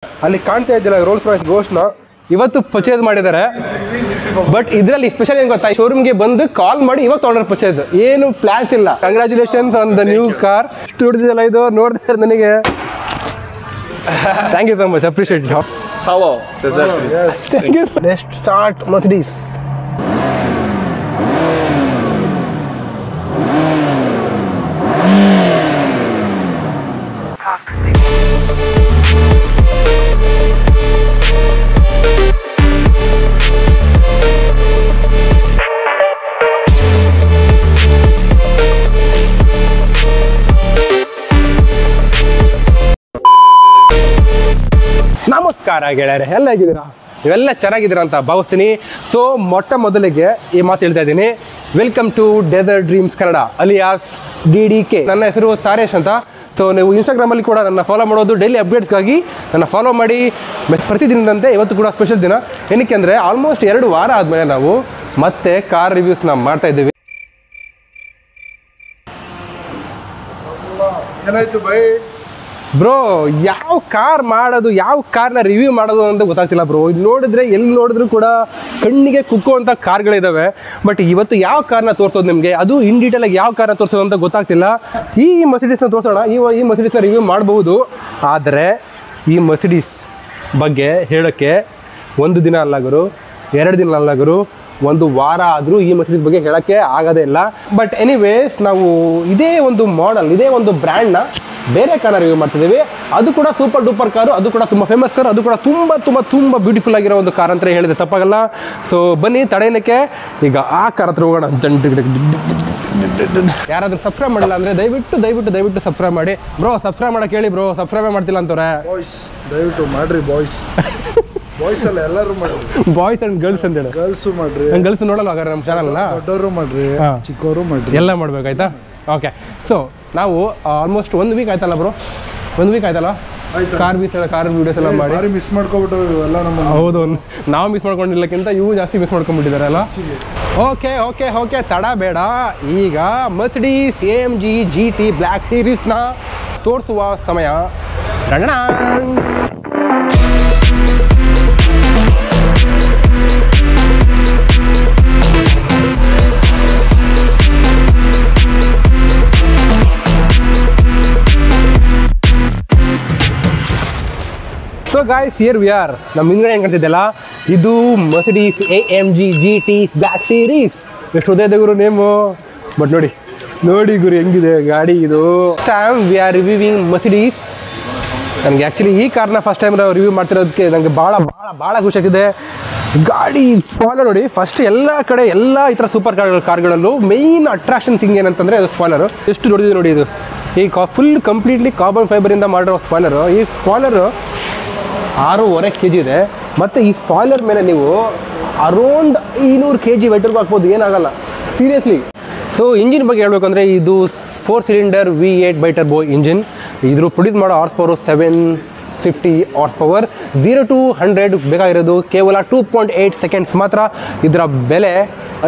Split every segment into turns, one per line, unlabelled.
ಅಲ್ಲಿ ಕಾಣ್ತಾ ಇದ್ದಿಲ್ಲ ರೋಲ್ಸ್ ರಾಯ್ಸ್ ಗೋಸ್ಟ್ನ ಇವತ್ತು ಪರ್ಚೇಸ್ ಮಾಡಿದ್ದಾರೆ. ಬಟ್ ಇದರಲ್ಲಿ ಸ್ಪೆಷಲ್ ಏನು ಗೊತ್ತಾ, ಶೋರೂಮ್ಗೆ ಬಂದು ಕಾಲ್ ಮಾಡಿ ಇವಾಗ ತೊಗೊಂಡ್ರೆ ಪರ್ಚೇಸ್, ಏನು ಪ್ಲಾನ್ಸ್ ಇಲ್ಲ. Congratulations on the new car. ಇಷ್ಟು ಹಿಡಿದಿಲ್ಲ ಇದು ನೋಡ್ತಾ ನನಗೆ. Thank you so much, appreciate it. Thank you. Let's start Mercedes. ನಮಸ್ಕಾರ ಗೆಳೆಯರೆ, ಎಲ್ಲ ಹೇಗಿದ್ದೀರಾ? ನೀವೆಲ್ಲ ಚೆನ್ನಾಗಿದ್ದೀರಾ ಅಂತ ಭಾವಿಸ್ತೀನಿ. ಸೊ ಮೊಟ್ಟ ಮೊದಲಿಗೆ ಈ ಮಾತು ಹೇಳ್ತಾ ಇದ್ದೀನಿ, welcome to Desert Dreams Kannada alias DDK. ನನ್ನ ಹೆಸರು ತಾರೇಶ್ ಅಂತ. ಸೊ ನೀವು ಇನ್ಸ್ಟಾಗ್ರಾಮಲ್ಲಿ ಕೂಡ ನನ್ನ ಫಾಲೋ ಮಾಡೋದು, ಡೈಲಿ ಅಪ್ಡೇಟ್ಸ್ಗಾಗಿ ನನ್ನ ಫಾಲೋ ಮಾಡಿ. ಪ್ರತಿದಿನದಂತೆ ಇವತ್ತು ಕೂಡ ಸ್ಪೆಷಲ್ ದಿನ. ಏನಕ್ಕೆ ಅಂದರೆ ಆಲ್ಮೋಸ್ಟ್ 2 ವಾರ ಆದಮೇಲೆ ನಾವು ಮತ್ತೆ ಕಾರ್ ರಿವ್ಯೂಸ್ನ ಮಾಡ್ತಾ ಇದ್ದೀವಿ.
ಏನಾಯ್ತು ಬೈ
ಬ್ರೋ, ಯಾವ ಕಾರ್ ಮಾಡೋದು, ಯಾವ ಕಾರ್ನ ರಿವ್ಯೂ ಮಾಡೋದು ಅಂತ ಗೊತ್ತಾಗ್ತಿಲ್ಲ ಬ್ರೋ. ಇದು ನೋಡಿದ್ರೆ ಎಲ್ಲಿ ನೋಡಿದ್ರು ಕೂಡ ಕಣ್ಣಿಗೆ ಕುಕ್ಕುವಂಥ ಕಾರ್ಗಳಿದ್ದಾವೆ. ಬಟ್ ಇವತ್ತು ಯಾವ ಕಾರ್ನ ತೋರಿಸೋದು ನಿಮಗೆ, ಅದು ಇನ್ ಡೀಟೇಲಾಗಿ ಯಾವ ಕಾರ್ನ ತೋರಿಸೋದು ಅಂತ ಗೊತ್ತಾಗ್ತಿಲ್ಲ. ಈ ಮರ್ಸಿಡೀಸ್ನ ತೋರಿಸೋಣ, ಈ ಮರ್ಸಿಡೀಸ್ನ ರಿವ್ಯೂ ಮಾಡಬಹುದು. ಆದರೆ ಈ ಮರ್ಸಿಡೀಸ್ ಬಗ್ಗೆ ಹೇಳೋಕ್ಕೆ 1 ದಿನ ಅಲ್ಲ ಗುರು, 2 ದಿನ ಅಲ್ಲ ಗುರು, 1 ವಾರ ಆದರೂ ಈ ಮರ್ಸಿಡೀಸ್ ಬಗ್ಗೆ ಹೇಳೋಕ್ಕೆ ಆಗೋದೇ ಇಲ್ಲ. ಬಟ್ ಎನಿವೇಸ್, ನಾವು ಇದೇ ಒಂದು ಮಾಡೆಲ್, ಇದೇ ಒಂದು ಬ್ರ್ಯಾಂಡ್ನ ಬೇರೆ ಕಾರ್ನ ರಿವ್ಯೂ ಮಾಡ್ತಿದ್ದೀವಿ. ಅದು ಕೂಡ ಸೂಪರ್ ಡೂಪರ್ ಕಾರು, ಅದು ಕೂಡ ತುಂಬ ಫೇಮಸ್ ಕಾರು, ಅದು ಕೂಡ ತುಂಬ ತುಂಬ ತುಂಬ ಬ್ಯೂಟಿಫುಲ್ ಆಗಿರೋ ಒಂದು ಕಾರ್ ಅಂತ ಹೇಳಿದೆ ತಪ್ಪಾಗಲ್ಲ. ಸೊ ಬನ್ನಿ ತಡೆಯಕ್ಕೆ ಈಗ ಆ ಕಾರ್ ಹತ್ರ ಹೋಗೋಣ. ಯಾರಾದರೂ ಸಬ್ಸ್ಕ್ರೈಬ್ ಮಾಡಿಲ್ಲ ಅಂದರೆ ದಯವಿಟ್ಟು ಸಬ್ಸ್ಕ್ರೈಬ್ ಮಾಡಿ ಬ್ರೋ. ಸಬ್ಸ್ಕ್ರೈಬ್ ಮಾಡೋಕೆ ಹೇಳಿ ಬ್ರೋ, ಸಬ್ಸ್ಕ್ರೈಬೇ ಮಾಡ್ತಿಲ್ಲ ಅಂತವ್ರೆ.
ಬಾಯ್ಸ್ ದಯವಿಟ್ಟು ಮಾಡ್ರಿ ಬಾಯ್ಸ್. ಬಾಯ್ಸ್ ಅಲ್ಲ ಎಲ್ಲರೂ ಮಾಡ್ರಿ,
ಬಾಯ್ಸ್ ಆ್ಯಂಡ್ ಗರ್ಲ್ಸ್ ಅಂತ ಹೇಳಿ.
ಗರ್ಲ್ಸು ಮಾಡ್ರಿ.
ಗರ್ಲ್ಸ್ ನೋಡಲ್ಲ ಹಾಗಾದ್ರೆ ನಮ್ಮ ಚಾನಲ್ನ.
ದೊಡ್ಡವರು ಮಾಡ್ರಿ, ಚಿಕ್ಕವರು ಮಾಡ್ರಿ,
ಎಲ್ಲ ಮಾಡ್ಬೇಕಾಯ್ತಾ? ಓಕೆ. ಸೊ ನಾವು ಆಲ್ಮೋಸ್ಟ್ 1 ವೀಕ್ ಆಯ್ತಲ್ಲ ಬ್ರೋ, 1 ವೀಕ್ ಆಯ್ತಲ್ಲ ಕಾರ್ ವೀಡಿಯೋಸ್ ಎಲ್ಲ ಮಾಡಿ
ಮಿಸ್ ಮಾಡ್ಕೊಬಿಟ್ಟು ಎಲ್ಲ ನಮ್ಮ.
ಹೌದು, ನಾವು ಮಿಸ್ ಮಾಡ್ಕೊಂಡಿಲ್ಲಕ್ಕಿಂತ ಇವು ಜಾಸ್ತಿ ಮಿಸ್ ಮಾಡ್ಕೊಂಡ್ಬಿಟ್ಟಿದ್ದಾರೆ ಅಲ್ಲ. ಓಕೆ ತಡ ಬೇಡ, ಈಗ ಮರ್ಸಿಡೀಸ್ AMG GT ಬ್ಲ್ಯಾಕ್ ಸೀರೀಸ್ನ ತೋರಿಸುವ ಸಮಯ. So guys, here we are. ನಮ್ಮ ಹಿಂದ್ಗಡೆ ಏನು ಕಾಣ್ತಿದ್ದೆಲ್ಲ, ಇದು Mercedes AMG GT black series. ಎಷ್ಟು ಉದಯ ಗುರು ನೇಮು. ಬಟ್ ನೋಡಿ ಗುರು ಹೆಂಗಿದೆ ಗಾಡಿ ಇದು. Time we are reviewing Mercedes. ನನಗೆ ಆ್ಯಕ್ಚುಲಿ ಈ ಕಾರ್ನ ಫಸ್ಟ್ ಟೈಮ್ ರಿವ್ಯೂ ಮಾಡ್ತಿರೋದಕ್ಕೆ ನನಗೆ ಭಾಳ ಖುಷಿಯಾಗಿದೆ. ಗಾಡಿ ಸ್ಪಾಯ್ಲರ್ ನೋಡಿ. ಫಸ್ಟ್ ಎಲ್ಲ ಕಡೆ ಎಲ್ಲ ಈ ಥರ ಸೂಪರ್ ಕಾರ್ಗಳಲ್ಲೂ ಮೇಯ್ನ್ ಅಟ್ರಾಕ್ಷನ್ ಥಿಂಗ್ ಏನಂತಂದರೆ ಅದು ಸ್ಪಾಯ್ಲರು. ಎಷ್ಟು ದೊಡ್ಡದಿದೆ ನೋಡಿ ಇದು. ಈ ಫುಲ್ ಕಂಪ್ಲೀಟ್ಲಿ ಕಾರ್ಬನ್ ಫೈಬರಿಂದ ಮಾಡಿರೋ ಸ್ಪಾಯ್ಲರು. ಈ ಸ್ಪಾಯ್ಲರು 6.5 kg ಇದೆ. ಮತ್ತು ಈ ಸ್ಪಾಯ್ಲರ್ ಮೇಲೆ ನೀವು ಅರೌಂಡ್ 200 kg ವೆಯ್ಟ್ವರೆಗೂ ಹಾಕ್ಬೋದು, ಏನಾಗಲ್ಲ ಸೀರಿಯಸ್ಲಿ. ಸೊ ಇಂಜಿನ್ ಬಗ್ಗೆ ಹೇಳಬೇಕು ಅಂದರೆ ಇದು 4 ಸಿಲಿಂಡರ್ V8 ಬೈ-ಟರ್ಬೋ ಇಂಜಿನ್. ಇದ್ರ ಪ್ರೊಡ್ಯೂಸ್ ಮಾಡೋ horse power 750 horse power. 0 to 100 ಬೇಕಾಗಿರೋದು ಕೇವಲ 2.8 ಸೆಕೆಂಡ್ಸ್ ಮಾತ್ರ. ಇದರ ಬೆಲೆ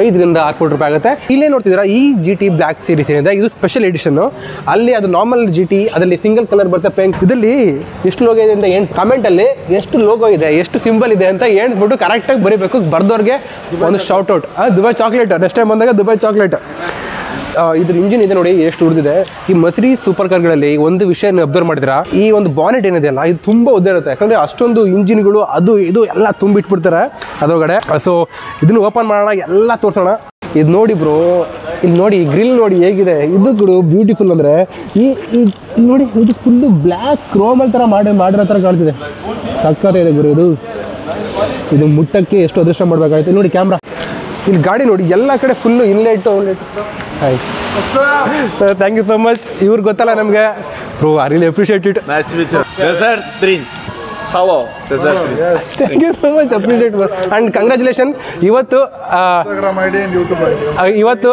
5 ರಿಂದ 6 ಕೋಟಿ ರೂಪಾಯಿ ಆಗುತ್ತೆ. ಇಲ್ಲೇ ನೋಡ್ತಿದ್ದೀರಾ ಈ GT ಬ್ಲ್ಯಾಕ್ ಸೀರೀಸ್ ಏನಿದೆ, ಇದು ಸ್ಪೆಷಲ್ ಎಡಿಷನ್ನು. ಅಲ್ಲಿ ಅದು ನಾರ್ಮಲ್ GT, ಅದರಲ್ಲಿ ಸಿಂಗಲ್ ಕಲರ್ ಬರುತ್ತೆ ಪಿಂಕ್. ಇದರಲ್ಲಿ ಎಷ್ಟು ಲೋಗೋ ಇದೆ ಅಂತ ಕಮೆಂಟಲ್ಲಿ ಎಷ್ಟು ಲೋಗೋ ಇದೆ, ಎಷ್ಟು ಸಿಂಬಲ್ ಇದೆ ಅಂತ ಎಣಿಸ್ಬಿಟ್ಟು ಕರೆಕ್ಟಾಗಿ ಬರೀಬೇಕು. ಬರ್ದವ್ರಿಗೆ ಒಂದು shout out. Dubai chocolate, next time ಬಂದಾಗ ದುಬೈ ಚಾಕ್ಲೇಟ್. ಇದ್ರ ಇಂಜಿನ್ ಇದೆ ನೋಡಿ ಎಷ್ಟು ಉಳಿದಿದೆ. ಈ ಮರ್ಸಿಡೀಸ್ ಸೂಪರ್ ಕಾರ್ಗಳಲ್ಲಿ ಒಂದು ವಿಷಯ ಅಬ್ಸರ್ವ್ ಮಾಡಿದಿರಾ, ಈ ಒಂದು ಬಾನೆಟ್ ಏನಿದೆ ಅಲ್ಲ, ಇದು ತುಂಬ ಉದ್ದ ಇರುತ್ತೆ. ಯಾಕಂದರೆ ಅಷ್ಟೊಂದು ಇಂಜಿನ್ಗಳು ಅದು ಇದು ಎಲ್ಲ ತುಂಬಿಟ್ಬಿಡ್ತಾರೆ ಅದರೊಳಗಡೆ. ಸೊ ಇದನ್ನು ಓಪನ್ ಮಾಡೋಣ, ಎಲ್ಲ ತೋರಿಸೋಣ. ಇದು ನೋಡಿ ಬ್ರೋ, ಇಲ್ಲಿ ನೋಡಿ ಗ್ರಿಲ್ ನೋಡಿ ಹೇಗಿದೆ. ಇದು ಕೂಡ ಬ್ಯೂಟಿಫುಲ್. ಅಂದರೆ ಈ ನೋಡಿ, ಇದು ಫುಲ್ಲು ಬ್ಲ್ಯಾಕ್ ಕ್ರೋಮಲ್ ಥರ ಮಾಡಿರೋ ಥರ ಕಾಣ್ತಿದೆ. ಸಕ್ಕತ್ತಾಗಿದೆ ಗುರು ಇದು ಮುಟ್ಟಕ್ಕೆ ಎಷ್ಟು ಅದೃಷ್ಟ ಮಾಡಬೇಕಾಯ್ತು. ನೋಡಿ ಕ್ಯಾಮ್ರಾ, ಇಲ್ಲಿ ಗಾಡಿ ನೋಡಿ ಎಲ್ಲ ಕಡೆ full inlet outlet. Hi sir, thank you so much. ಇವ್ರಿಗೆ ಗೊತ್ತಲ್ಲ ನಮಗೆ bro, I really appreciate it.
Desert Dreams. Follow Desert Dreams.
Thank you so much, appreciate and congratulation. ಇವತ್ತು
Instagram ID and YouTube ID.
ಇವತ್ತು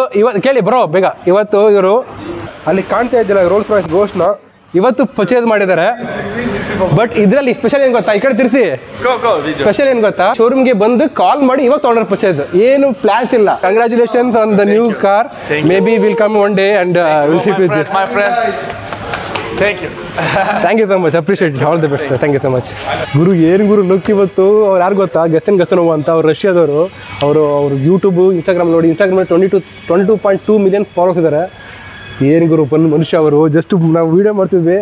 ಕೇಳಿ bro ಬೇಗ. ಇವತ್ತು ಇವರು ಅಲ್ಲಿ ಕಾಣ್ತಾ ಇದ್ದಿಲ್ಲ ರೋಲ್ಸ್ ರಾಯ್ಸ್ ಗೋಸ್ಟ್ನ ಇವತ್ತು ಪರ್ಚೇಸ್ ಮಾಡಿದ್ದಾರೆ. ಬಟ್ ಇದರಲ್ಲಿ ಸ್ಪೆಷಲ್ ಏನು ಗೊತ್ತಾ, ಈ ಕಡೆ ತಿರ್ಸಿ. ಸ್ಪೆಷಲ್ ಏನು ಗೊತ್ತಾ, ಶೋರೂಮ್ಗೆ ಬಂದು ಕಾಲ್ ಮಾಡಿ ಇವಾಗ ತೊಗೊಂಡ್ರೆ ಪರ್ಚೇಸ್, ಏನು ಪ್ಲಾನ್ಸ್ ಇಲ್ಲ. Congratulations on the new car. Maybe will come one day and will sit with you.
Thank you.
Thank you so much, appreciate, all the best, thank you so much. ಗುರು ಏನು ಗುರು look ಇವತ್ತು. ಅವ್ರು ಯಾರು ಗೊತ್ತಾ, ಗಸನೋವಾ ಅಂತ, ಅವ್ರು ರಷ್ಯಾದವರು. ಅವರು ಯೂಟ್ಯೂಬು, ಇನ್ಸ್ಟಾಗ್ರಾಮ್ ನೋಡಿ, ಇನ್ಸ್ಟಾಗ್ರಾಮಲ್ಲಿ 22.2 ಮಿಲಿಯನ್ ಫಾಲೋವರ್ಸ್ ಇದ್ದಾರೆ. ಏನು ಗುರು ಬಂದು ಮನುಷ್ಯ ಅವರು. ಜಸ್ಟ್ ನಾವು ವೀಡಿಯೋ ಮಾಡ್ತಿದ್ವಿ,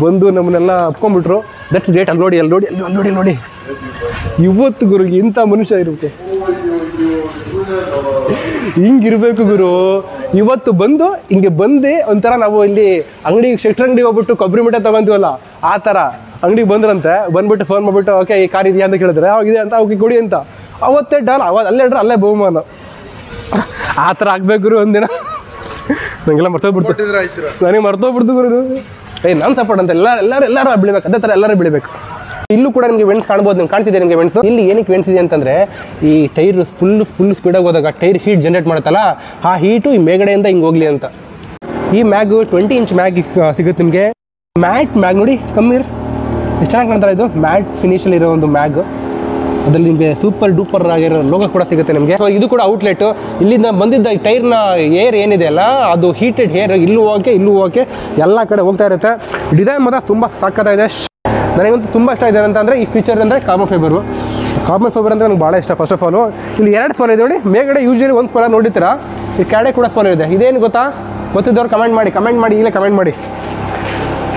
ಬಂದು ನಮ್ಮನ್ನೆಲ್ಲ ಅಪ್ಕೊಂಡ್ಬಿಟ್ರು. That's great. ಅಲ್ಲಿ ನೋಡಿ ಇವತ್ತು ಗುರು ಇಂಥ ಮನುಷ್ಯ ಇರಬೇಕು, ಹಿಂಗಿರ್ಬೇಕು ಗುರು. ಇವತ್ತು ಬಂದು ಹಿಂಗೆ ಬಂದು ಒಂಥರ ನಾವು ಇಲ್ಲಿ ಅಂಗಡಿ ಶೆಟ್ರ್ ಹೋಗ್ಬಿಟ್ಟು ಕೊಬ್ಬರಿ ಮಿಠಾಯಿ ತೊಗೊಂತೀವಲ್ಲ, ಆ ಥರ ಅಂಗಡಿಗೆ ಬಂದ್ರಂತೆ. ಬಂದ್ಬಿಟ್ಟು ಫೋನ್ ಮಾಡಿಬಿಟ್ಟು ಓಕೆ ಈ ಕಾರ್ ಇದೆಯಾ ಅಂತ ಕೇಳಿದ್ರೆ, ಇದೆ ಅಂತ, ಓಕೆ ಕೊಡಿ ಅಂತ. ಅವತ್ತೇ ಡಾಲ್, ಅಲ್ಲೇ ಹೇಳ್ರೆ ಅಲ್ಲೇ ಬಹುಮಾನ. ಆ ಥರ ಆಗ್ಬೇಕು ಗುರು ಒಂದಿನ. ನನಗೆಲ್ಲ ಮರ್ತೋಗ್ಬಿಡ್ತು, ನನಗೆ ಮರ್ತೋಗ್ಬಿಡ್ತು ಗುರು. ನಾನು ಸಪೋರ್ಟ್ ಅಂತ ಎಲ್ಲರೂ ಬೆಳಿಬೇಕು, ಅದೇ ಥರ ಎಲ್ಲರೂ ಬೆಳಿಬೇಕು. ಇಲ್ಲೂ ಕೂಡ ನಿಮಗೆ ವೆಂಟ್ಸ್ ಕಾಣ್ಬೋದು, ನೀವು ಕಾಣ್ತಿದ್ದೀರಿ ನಿಮಗೆ ವೆಂಟ್ಸ್. ಇಲ್ಲಿ ಏನಕ್ಕೆ ವೆಂಟ್ಸ್ ಇದೆ ಅಂತಂದರೆ, ಈ ಟೈರ್ ಫುಲ್ ಸ್ಪೀಡಾಗಿ ಹೋದಾಗ ಟೈರ್ ಹೀಟ್ ಜನ್ರೇಟ್ ಮಾಡುತ್ತಲ್ಲ, ಆ ಹೀಟು ಈ ಮೇಗಡೆಯಿಂದ ಹಿಂಗೆ ಹೋಗಲಿ ಅಂತ. ಈ ಮ್ಯಾಗು 20 ಇಂಚ್ ಮ್ಯಾಗ್ ಸಿಗುತ್ತೆ ನಿಮಗೆ. ಮ್ಯಾಟ್ ಮ್ಯಾಗ್ ನೋಡಿ, ಕಮ್ಮಿ ಎಷ್ಟು ಚೆನ್ನಾಗಿ ಕಾಣ್ತಾರೆ. ಇದು ಮ್ಯಾಟ್ ಫಿನಿಷಲ್ಲಿ ಇರೋ ಒಂದು ಮ್ಯಾಗ್. ಅದರಲ್ಲಿ ನಿಮಗೆ ಸೂಪರ್ ಡೂಪರ್ ಆಗಿರೋ ಲೋಗೋ ಕೂಡ ಸಿಗುತ್ತೆ ನಿಮಗೆ. ಸೊ ಇದು ಕೂಡ ಔಟ್ಲೆಟ್. ಇಲ್ಲಿಂದ ಬಂದಿದ್ದ ಈ ಟೈರ್ನ ಏರ್ ಏನಿದೆ ಅಲ್ಲ, ಅದು ಹೀಟೆಡ್ ಏರ್ ಇಲ್ಲೂ ಹೋಗೋಕ್ಕೆ ಎಲ್ಲ ಕಡೆ ಹೋಗ್ತಾ ಇರುತ್ತೆ. ಡಿಸೈನ್ ಮಾತ್ರ ತುಂಬ ಸಕ್ಕತ್ತಾಗಿದೆ. ನನಗಂತೂ ತುಂಬ ಇಷ್ಟ ಇದೆ ಅಂತಂದರೆ ಈ ಫೀಚರ್ ಅಂದರೆ ಕಾರ್ಬನ್ ಫೈಬರ್ ಅಂದರೆ ನನಗೆ ಭಾಳ ಇಷ್ಟ. ಫಸ್ಟ್ ಆಫ್ ಆಲು ಇಲ್ಲಿ 2 ಸ್ಪಾಲರ್ ಇದೆ ನೋಡಿ. ಮೇಗಡೆ ಯೂಶಲಿ 1 ಸ್ಪಾಲರ್ ನೋಡಿರ್ತೀರಾ, ಈ ಕೆಳಗಡೆ ಕೂಡ ಸ್ಪಾಲರ್ ಇದೆ. ಇದೇನು ಗೊತ್ತಿದ್ದವ್ರು ಕಮೆಂಟ್ ಮಾಡಿ ಈಗಲೇ ಕಮೆಂಟ್ ಮಾಡಿ.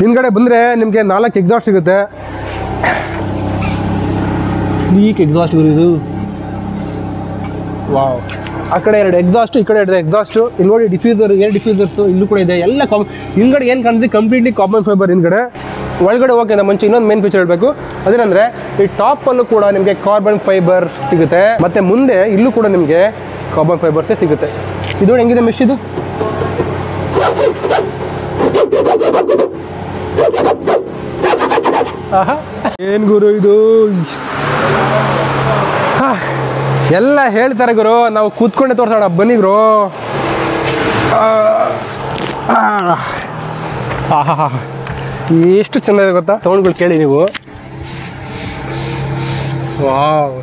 ಹಿಂದ್ಗಡೆ ಬಂದರೆ ನಿಮಗೆ 4 ಎಕ್ಸಾಸ್ಟ್ ಸಿಗುತ್ತೆ. ಸ್ಲೀಕ್ ಎಕ್ಸಾಸ್ಟ್ ಇದು. ವಾವ್. ಆ ಕಡೆ 2 ಎಕ್ಸಾಸ್ಟು, ಈ ಕಡೆ 2 ಎಕ್ಸಾಸ್ಟು. ಇಲ್ಲಿ ನೋಡಿ ಡಿಫ್ಯೂಸರ್, 2 ಡಿಫ್ಯೂಸರ್ಸು ಇಲ್ಲೂ ಕೂಡ ಇದೆ. ಎಲ್ಲ ಹಿಂದ್ಗಡೆ ಏನು ಕಾಣ್ತಿದೆ, ಕಂಪ್ಲೀಟ್ಲಿ ಕಾರ್ಬನ್ ಫೈಬರ್. ಹಿಂದ್ಗಡೆ ಒಳಗಡೆ ಹೋಗೋಕ್ಕಿಂತ ಮುಂಚೆ ಇನ್ನೊಂದು ಮೇನ್ ಫೀಚರ್ ಹೇಳಬೇಕು. ಅದೇನಂದರೆ ಈ ಟಾಪಲ್ಲೂ ಕೂಡ ನಿಮಗೆ ಕಾರ್ಬನ್ ಫೈಬರ್ ಸಿಗುತ್ತೆ, ಮತ್ತು ಮುಂದೆ ಇಲ್ಲೂ ಕೂಡ ನಿಮಗೆ ಕಾರ್ಬನ್ ಫೈಬರ್ಸೇ ಸಿಗುತ್ತೆ. ಇದು ಹೆಂಗಿದೆ ಮೆಶ್ ಇದು. ಆಹಾ, ಏನು ಗುರು ಇದು. ಎಲ್ಲ ಹೇಳ್ತಾರೆ ಗುರು, ನಾವು ಕೂತ್ಕೊಂಡೆ ತೋರಿಸೋಣ ಬನ್ನಿ ಗುರು. ಆಹಾ, ಎಷ್ಟು ಚೆನ್ನಾಗಿದೆ ಗೊತ್ತಾ, ಸೌಂಡ್ಗಳು ಕೇಳಿ ನೀವು. ವಾವ್,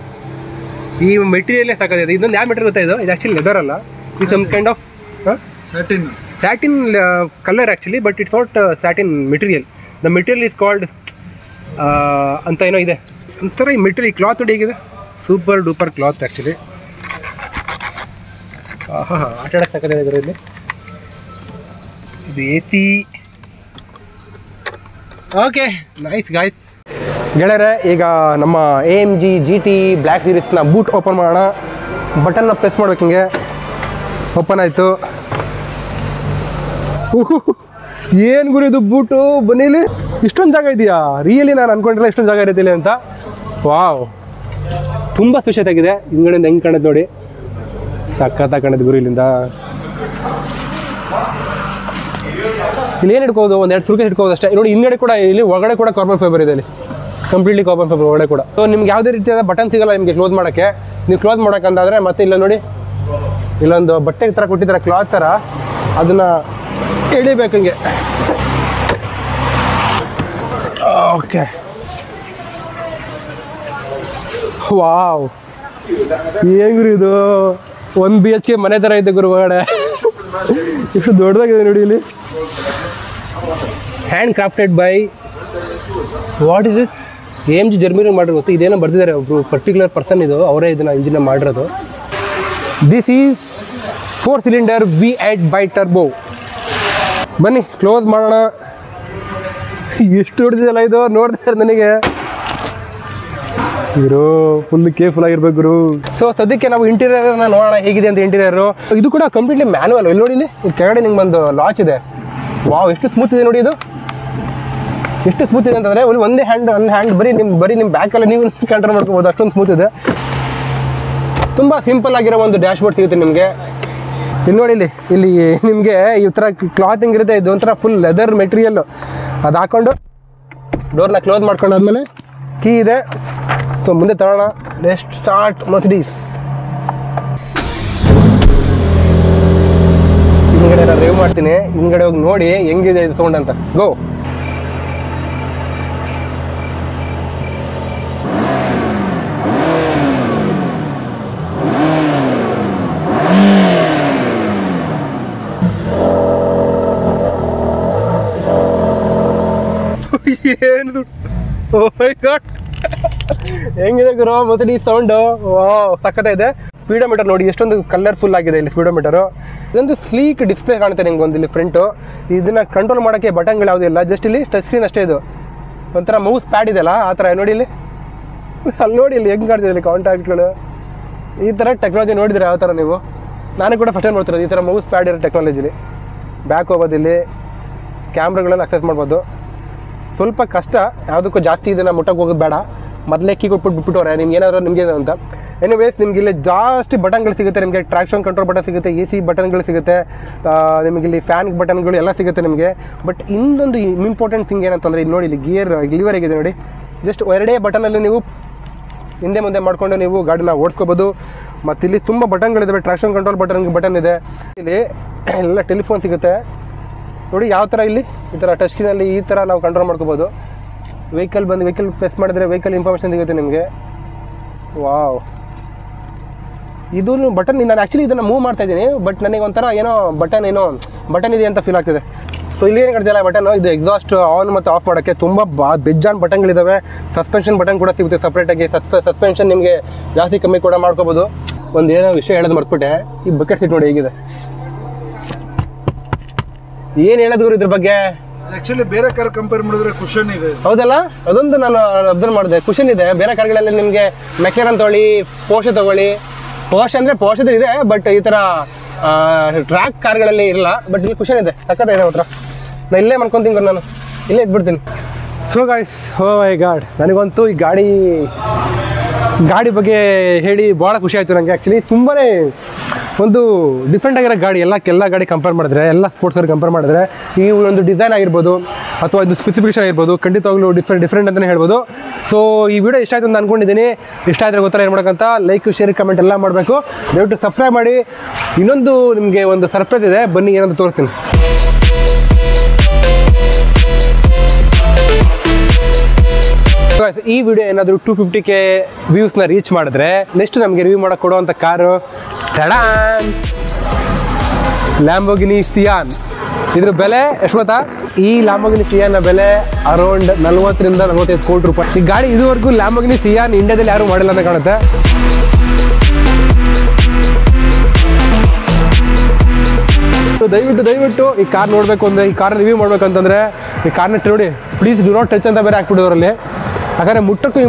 ಈ ಮೆಟೀರಿಯಲ್ಲೇ ಸಾಕಾಗಿದೆ. ಇದೊಂದು ಯಾವ ಮೆಟೀರಿಯಲ್ ಗೊತ್ತಾ, ಇದು ಆ್ಯಕ್ಚುಲಿ ಲೆದರ್ ಅಲ್ಲ, ಇದು some kind of satin colour actually, but it's not satin material. The material is called ಅಂತ ಏನೋ ಇದೆ ಒಂಥರ. ಈ ಮೆಟೀರಿಯಲ್, ಈ ಕ್ಲಾತ್ ಹೇಗಿದೆ, ಸೂಪರ್ ಡೂಪರ್ ಕ್ಲಾತ್ ಆ್ಯಕ್ಚುಲಿ. ಆಹಾ, ಆಟ ಆಡೋಕ್ಕೆ ಸಾಕಾಗಿದೆ ಇದರಲ್ಲಿ. ಇದು AC. Okay, nice guys. ಗೆಳೆಯರೆ, ಈಗ ನಮ್ಮ AMG GT ಬ್ಲ್ಯಾಕ್ ಸೀರೀಸ್ನ ಬೂಟ್ ಓಪನ್ ಮಾಡೋಣ. ಬಟನ್ನ ಪ್ರೆಸ್ ಮಾಡ್ಬೇಕು, ಹಿಂಗೆ ಓಪನ್ ಆಯಿತು. ಏನು ಗುರು ಇದು ಬೂಟು. ಬನ್ನಿಲಿ, ಇಷ್ಟೊಂದು ಜಾಗ ಇದೆಯಾ? ರಿಯಲಿ ನಾನು ಅನ್ಕೊಂಡಿಲ್ಲ ಇಷ್ಟೊಂದು ಜಾಗ ಇರುತ್ತಿಲ್ಲ ಅಂತ. ವಾವ್, ತುಂಬ ಸ್ಪೆಷಲ್ ಆಗಿದೆ. ಹಿಂದ್ಗಡೆಯಿಂದ ಹೆಂಗೆ ಕಾಣೋದು ನೋಡಿ, ಸಖತ್ತಾಗಿ ಕಾಣೋದು ಗುರು. ಇಲ್ಲಿಂದ ಇಲ್ಲಿ ಏನು ಹಿಡ್ಕೋದು, 1-2 ಸುರುಕೆ ಹಿಡ್ಕೋದು ಅಷ್ಟೇ. ನೋಡಿ ಹಿಂದ್ಗಡೆ ಕೂಡ, ಇಲ್ಲಿ ಒಳಗಡೆ ಕೂಡ ಕಾರ್ಬನ್ ಫೈಬರ್ ಇದೆ. ಇಲ್ಲಿ ಕಂಪ್ಲೀಟ್ಲಿ ಕಾರ್ಬನ್ ಫೈಬರ್ ಒಳಗಡೆ ಕೂಡ. ಸೊ ನಿಮ್ಗೆ ಯಾವುದೇ ರೀತಿಯಾದ ಬಟನ್ ಸಿಗಲ್ಲ ನಿಮಗೆ ಕ್ಲೋಸ್ ಮಾಡೋಕ್ಕೆ. ನೀವು ಕ್ಲೋಸ್ ಮಾಡೋಕ್ಕಂತಾದರೆ ಮತ್ತೆ ಇಲ್ಲ ನೋಡಿ, ಇಲ್ಲೊಂದು ಬಟ್ಟೆ ಥರ ಕೊಟ್ಟಿದ್ದಾರೆ, ಕ್ಲಾತ್ ಥರ. ಅದನ್ನು ಎಳಿಬೇಕು ಹಿಂಗೆ. ಓಕೆ, ವಾವ್, ಏನು ಗುರು ಇದು. 1 BHK ಮನೆ ಥರ ಇದೆ ಗುರು ಒಳಗಡೆ. ಎಷ್ಟು ದೊಡ್ಡದಾಗಿದೆ ನೋಡಿ. ಇಲ್ಲಿ hand crafted by, what is this? AMG Germany ಮಾಡಿರೋ ಗೊತ್ತು. ಇದೇನೋ ಬರ್ತಿದ್ದಾರೆ, ಒಬ್ರು ಪರ್ಟಿಕ್ಯುಲರ್ ಪರ್ಸನ್, ಇದು ಅವರೇ ಇದನ್ನು ಇಂಜಿನ ಮಾಡಿರೋದು. This is 4 cylinder V8 by turbo. ಬನ್ನಿ ಕ್ಲೋಸ್ ಮಾಡೋಣ. ಎಷ್ಟು ಹೊಡೆದಿದೆಯಲ್ಲ ಇದು, ನೋಡ್ತಾ ನನಗೆ ಗುರು ಫುಲ್ ಕೇರ್ಫುಲ್ ಆಗಿರ್ಬೇಕು ಗುರು. ಸೊ ಸದ್ಯಕ್ಕೆ ನಾವು ಇಂಟೀರಿಯರ್ನ ನೋಡೋಣ ಹೇಗಿದೆ ಅಂತ. ಇಂಟೀರಿಯರು ಇದು ಕೂಡ ಕಂಪ್ಲೀಟ್ಲಿ ಮ್ಯಾನುವಲ್. ಇಲ್ಲಿ ನೋಡಿ, ಇಲ್ಲಿ ಕೆಳಗಡೆ ನಿಮ್ಗೆ ಒಂದು ಲಾಚ್ ಇದೆ. ವಾವ್, ಎಷ್ಟು ಸ್ಮೂತ್ ಇದೆ ನೋಡಿ. ಇದು ಎಷ್ಟು ಸ್ಮೂತ್ ಇದೆ ಅಂತಂದರೆ ಒಂದೇ ಹ್ಯಾಂಡ್ ಬರೀ ನಿಮ್ಮ ಬ್ಯಾಕಲ್ಲಿ ನೀವು ಕಂಟ್ರೋಲ್ ಮಾಡ್ಕೋಬೋದು, ಅಷ್ಟೊಂದು ಸ್ಮೂತ್ ಇದೆ. ತುಂಬ ಸಿಂಪಲ್ ಆಗಿರೋ ಒಂದು ಡ್ಯಾಶ್ ಬೋರ್ಡ್ ಸಿಗುತ್ತೆ ನಿಮಗೆ. ಇಲ್ಲಿ ನೋಡಿ, ಇಲ್ಲಿ ನಿಮಗೆ ಈ ಥರ ಕ್ಲಾತಿಂಗ್ ಇರುತ್ತೆ. ಇದು ಒಂಥರ ಫುಲ್ ಲೆದರ್ ಮೆಟೀರಿಯಲ್ಲು. ಅದು ಹಾಕ್ಕೊಂಡು ಡೋರ್ನ ಕ್ಲೋಸ್ ಮಾಡ್ಕೊಂಡಾದ್ಮೇಲೆ ಕೀ ಇದೆ. ಸೊ ಮುಂದೆ ತಗೋಣ. Let's start Mercedes. ಹಿಂದ್ಗಡೆ ನಾನು ರೇವ್ ಮಾಡ್ತೀನಿ, ಹಿಂದ್ಗಡೆ ಹೋಗಿ ನೋಡಿ ಹೆಂಗಿದೆ ಇದು ಸೌಂಡ್ ಅಂತ. ಗೋ. ಹೆಂಗಿದೆ ಗುರು ಮೊದಲು ಸೌಂಡು ಸಕ್ಕತ್ತ ಇದೆ. ಸ್ಪೀಡೋಮೀಟರ್ ನೋಡಿ ಎಷ್ಟೊಂದು ಕಲರ್ಫುಲ್ ಆಗಿದೆ ಇಲ್ಲಿ ಸ್ಪೀಡೋಮೀಟರು. ಇದೊಂದು ಸ್ಲೀಕ್ ಡಿಸ್ಪ್ಲೇ ಕಾಣುತ್ತೆ ನಿಮ್ಗೆ ಒಂದು ಇಲ್ಲಿ ಫ್ರಂಟು. ಇದನ್ನು ಕಂಟ್ರೋಲ್ ಮಾಡೋಕ್ಕೆ ಬಟನ್ಗಳು ಯಾವುದೂ ಇಲ್ಲ, ಜಸ್ಟ್ ಇಲ್ಲಿ ಟಚ್ ಸ್ಕ್ರೀನ್ ಅಷ್ಟೇ. ಇದು ಒಂಥರ ಮೌಸ್ ಪ್ಯಾಡ್ ಇದೆಯಲ್ಲ ಆ ಥರ ನೋಡಿ ಇಲ್ಲಿ. ಅಲ್ಲಿ ನೋಡಿ ಇಲ್ಲಿ ಹೆಂಗೆ ಕಾಣ್ತಿದೆ ಇಲ್ಲಿ ಕಾಂಟ್ಯಾಕ್ಟ್ಗಳು. ಈ ಥರ ಟೆಕ್ನಾಲಜಿ ನೋಡಿದ್ರೆ ಯಾವ ಥರ ನೀವು? ನಾನು ಕೂಡ ಫಸ್ಟ್ ಟೈಮ್ ನೋಡ್ತಿರೋದು ಈ ಥರ ಮೌಸ್ ಪ್ಯಾಡ್ ಇರೋ ಟೆಕ್ನಾಲಜಿಲಿ. ಬ್ಯಾಕ್ ಹೋಗೋದು ಇಲ್ಲಿ, ಕ್ಯಾಮ್ರಾಗಳೆಲ್ಲ ಅಕ್ಸೆಸ್ ಮಾಡ್ಬೋದು. ಸ್ವಲ್ಪ ಕಷ್ಟ, ಯಾವುದಕ್ಕೂ ಜಾಸ್ತಿ ಇದನ್ನು ಮುಟ್ಟಕ್ಕೆ ಹೋಗೋದು ಬೇಡ. ಮೊದಲೇ ಕೀ ಕೊಟ್ಬಿಟ್ಟು ಬಿಟ್ಬಿಟ್ಟವ್ರೆ ನಿಮ್ಗೆ ಏನಾದ್ರು ನಿಮಗೆ ಅಂತ. ಎನಿವೇಸ್ ನಿಮ್ಗೆ ಇಲ್ಲಿ ಜಾಸ್ತಿ ಬಟನ್ಗಳು ಸಿಗುತ್ತೆ. ನಿಮಗೆ ಟ್ರಾಕ್ಷನ್ ಕಂಟ್ರೋಲ್ ಬಟನ್ ಸಿಗುತ್ತೆ, AC ಬಟನ್ಗಳು ಸಿಗುತ್ತೆ, ನಿಮಗೆ ಇಲ್ಲಿ ಫ್ಯಾನ್ ಬಟನ್ಗಳು ಎಲ್ಲ ಸಿಗುತ್ತೆ ನಿಮಗೆ. ಬಟ್ ಇನ್ನೊಂದು ಇಂಪಾರ್ಟೆಂಟ್ ಥಿಂಗ್ ಏನಂತಂದರೆ ಇಲ್ಲಿ ನೋಡಿ, ಇಲ್ಲಿ ಗಿಯರ್ ಲಿವರ್ ಆಗಿದೆ ನೋಡಿ. ಜಸ್ಟ್ ಎರಡೇ ಬಟನಲ್ಲಿ ನೀವು ಹಿಂದೆ ಮುಂದೆ ಮಾಡಿಕೊಂಡು ನೀವು ಗಾಡಿನ ಓಡಿಸ್ಕೋಬೋದು. ಮತ್ತು ಇಲ್ಲಿ ತುಂಬ ಬಟನ್ಗಳಿದ್ದಾವೆ. ಟ್ರಾಕ್ಷನ್ ಕಂಟ್ರೋಲ್ ಬಟನ್ ಇದೆ. ಇಲ್ಲಿ ಎಲ್ಲ ಟೆಲಿಫೋನ್ ಸಿಗುತ್ತೆ ನೋಡಿ. ಯಾವ ಥರ ಇಲ್ಲಿ ಈ ಥರ ಟಚ್ ಸ್ಕ್ರೀನಲ್ಲಿ ಈ ಥರ ನಾವು ಕಂಟ್ರೋಲ್ ಮಾಡ್ಕೋಬೋದು. ವೆಹಿಕಲ್ ಪ್ರೆಸ್ ಮಾಡಿದ್ರೆ ವೆಹಿಕಲ್ ಇನ್ಫಾರ್ಮೇಷನ್ ಸಿಗುತ್ತೆ ನಿಮಗೆ. ವಾವ್, ಇದೂ ಬಟನ್. ನಾನು ಆ್ಯಕ್ಚುಲಿ ಇದನ್ನು ಮೂವ್ ಮಾಡ್ತಾ ಇದ್ದೀನಿ, ಬಟ್ ನನಗೆ ಒಂಥರ ಏನೋ ಬಟನ್ ಇದೆ ಅಂತ ಫೀಲ್ ಆಗ್ತಿದೆ. ಸೊ ಇಲ್ಲಿ ಏನು ಕಾಣ್ತಿಲ್ಲ ಬಟನ್, ಇದು ಎಕ್ಸಾಸ್ಟ್ ಆನ್ ಮತ್ತು ಆಫ್ ಮಾಡೋಕ್ಕೆ ತುಂಬ ಬೆಜ್ಜಾನ್ ಬಟನ್ಗಳಿದ್ದಾವೆ. ಸಸ್ಪೆನ್ಷನ್ ಬಟನ್ ಕೂಡ ಸಿಗುತ್ತೆ ಸಪ್ರೇಟಾಗಿ. ಸಸ್ಪೆನ್ಷನ್ ನಿಮಗೆ ಜಾಸ್ತಿ ಕಮ್ಮಿ ಕೂಡ ಮಾಡ್ಕೋಬೋದು. ಒಂದು ಏನೋ ವಿಷಯ ಹೇಳೋದು ಮರ್ತ್ಬಿಟ್ಟೆ. ಈ ಬಕೆಟ್ ಸೀಟ್ ನೋಡಿ ಹೇಗಿದೆ. ಏನು ಹೇಳೋದು ಇದ್ರ ಬಗ್ಗೆ?
ಆಕ್ಚುಲಿ ಬೇರೆ ಕಾರ್ ಕಂಪೇರ್ ಮಾಡಿದ್ರೆ ಕುಷನ್ ಇದೆ.
ಹೌದಲ್ಲ, ಅದೊಂದು ನಾನು ಅಬ್ಸರ್ವ್ ಮಾಡಿದೆ. ಕುಷನ್ ಇದೆ. ಬೇರೆ ಕಾರ್ಗಳಲ್ಲಿ ನಿಮಗೆ ಮೆಕ್ಲರನ್ ತಗೊಳ್ಳಿ, ಪೋರ್ಷೆ ತಗೊಳ್ಳಿ. ಪೋರ್ಷೆ ಅಂದರೆ ಪೋರ್ಷೆ ಇದೆ, ಬಟ್ ಈ ಥರ ಟ್ರ್ಯಾಕ್ ಕಾರ್ಗಳಲ್ಲಿ ಇರಲ್ಲ. ಬಟ್ ಇಲ್ಲಿ ಕುಷನ್ ಇದೆ, ಸಕ್ಕತ್ತ ಇದೆ ಮಾತ್ರ. ನಾನು ಇಲ್ಲೇ ಮಾಡ್ಕೊತೀನಿ, ನಾನು ಇಲ್ಲೇ ಇದ್ಬಿಡ್ತೀನಿ. ಸೊ ಗಾಯ್ಸ್, ಓ ಮೈ ಗಾಡ್, ನನಗಂತೂ ಈ ಗಾಡಿ ಬಗ್ಗೆ ಹೇಳಿ ಭಾಳ ಖುಷಿ ಆಯಿತು ನನಗೆ. ಆ್ಯಕ್ಚುಲಿ ತುಂಬಾ ಒಂದು ಡಿಫ್ರೆಂಟ್ ಆಗಿರೋ ಗಾಡಿ. ಎಲ್ಲ ಗಾಡಿ ಕಂಪೇರ್ ಮಾಡಿದ್ರೆ, ಎಲ್ಲ ಸ್ಪೋರ್ಟ್ಸ್ ಗಾಡಿ ಕಂಪೇರ್ ಮಾಡಿದ್ರೆ ಈ ಒಂದು ಡಿಸೈನ್ ಆಗಿರ್ಬೋದು ಅಥವಾ ಇದು ಸ್ಪೆಸಿಫಿಕೇಶನ್ ಆಗಿರ್ಬೋದು ಖಂಡಿತವಾಗ್ಲೂ ಡಿಫ್ರೆಂಟ್ ಅಂತಲೇ ಹೇಳ್ಬೋದು. ಸೊ ಈ ವಿಡಿಯೋ ಇಷ್ಟ ಆಯಿತು ಅಂತ ಅಂದ್ಕೊಂಡಿದ್ದೀನಿ. ಇಷ್ಟ ಆದರೆ ಗೊತ್ತಲ್ಲ ಏನು ಮಾಡೋಕ್ಕಂತ. ಲೈಕ್, ಶೇರ್, ಕಮೆಂಟ್ ಎಲ್ಲ ಮಾಡಬೇಕು. ದಯವಿಟ್ಟು ಸಬ್ಸ್ಕ್ರೈಬ್ ಮಾಡಿ. ಇನ್ನೊಂದು ನಿಮಗೆ ಒಂದು ಸರ್ಪ್ರೈಸ್ ಇದೆ, ಬನ್ನಿ ಏನಂತ ತೋರಿಸ್ತೀನಿ. ಈ ವಿಡಿಯೋ ಏನಾದರೂ 250K ವ್ಯೂಸ್ನ ರೀಚ್ ಮಾಡಿದ್ರೆ ನೆಕ್ಸ್ಟ್ ನಮಗೆ ರಿವ್ಯೂ ಮಾಡೋಕೆ ಕೊಡುವಂಥ ಕಾರು ಲ್ಯಾಂಬೋರ್ಗಿನಿ ಸಿಯಾನ್. ಇದ್ರ ಬೆಲೆ ಎಷ್ಟು ಗೊತ್ತಾ? ಈ ಲ್ಯಾಂಬೋರ್ಗಿನಿ ಸಿಯಾನ್ನ ಬೆಲೆ ಅರೌಂಡ್ 40 ರಿಂದ 45 ಕೋಟಿ ರೂಪಾಯಿ. ಈ ಗಾಡಿ ಇದುವರೆಗೂ ಲ್ಯಾಂಬೋರ್ಗಿನಿ ಸಿಯಾನ್ ಇಂಡಿಯಾದಲ್ಲಿ ಯಾರೂ ಮಾಡಿಲ್ಲ ಅಂತ ಕಾಣುತ್ತೆ. ದಯವಿಟ್ಟು ಈ ಕಾರ್ ನೋಡಬೇಕು ಅಂದರೆ, ಈ ಕಾರ್ ರಿವ್ಯೂ ಮಾಡ್ಬೇಕಂತಂದರೆ ಈ ಕಾರ್ನ ನೋಡಿ, ಪ್ಲೀಸ್ ಡು ನಾಟ್ ಟಚ್ ಅಂತ ಬೇರೆ ಹಾಕ್ಬಿಡೋರಲ್ಲಿ. ಯಾಕಂದರೆ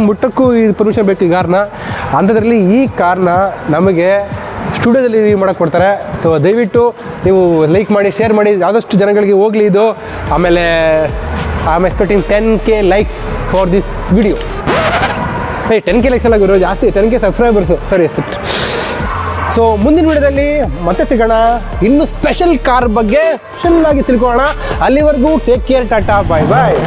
ಮುಟ್ಟಕ್ಕೂ ಈ ಪರ್ಮಿಷನ್ ಬೇಕು ಈ ಕಾರ್ನ. ಅಂಥದ್ರಲ್ಲಿ ಈ ಕಾರ್ನ ನಮಗೆ ಸ್ಟುಡಿಯೋದಲ್ಲಿ ರಿವ್ಯೂ ಮಾಡೋಕ್ಕೆ ಕೊಡ್ತಾರೆ. ಸೊ ದಯವಿಟ್ಟು ನೀವು ಲೈಕ್ ಮಾಡಿ, ಶೇರ್ ಮಾಡಿ, ಆದಷ್ಟು ಜನಗಳಿಗೆ ಹೋಗಲಿ ಇದು. ಆಮೇಲೆ I am expecting 10K likes for this video. 10K likes ಎಲ್ಲ ಗುರು, ಜಾಸ್ತಿ 10K ಸಬ್ಸ್ಕ್ರೈಬರ್ಸು. ಸರಿ, ಸೊ ಮುಂದಿನ ವಿಡಿಯೋದಲ್ಲಿ ಮತ್ತೆ ಸಿಗೋಣ. ಇನ್ನು ಸ್ಪೆಷಲ್ ಕಾರ್ ಬಗ್ಗೆ ಸ್ಪೆಷಲ್ ಆಗಿ ತಿಳ್ಕೊಳ್ಳೋಣ. ಅಲ್ಲಿವರೆಗೂ ಟೇಕ್ ಕೇರ್, ಟಾಟಾ, ಬಾಯ್ ಬಾಯ್.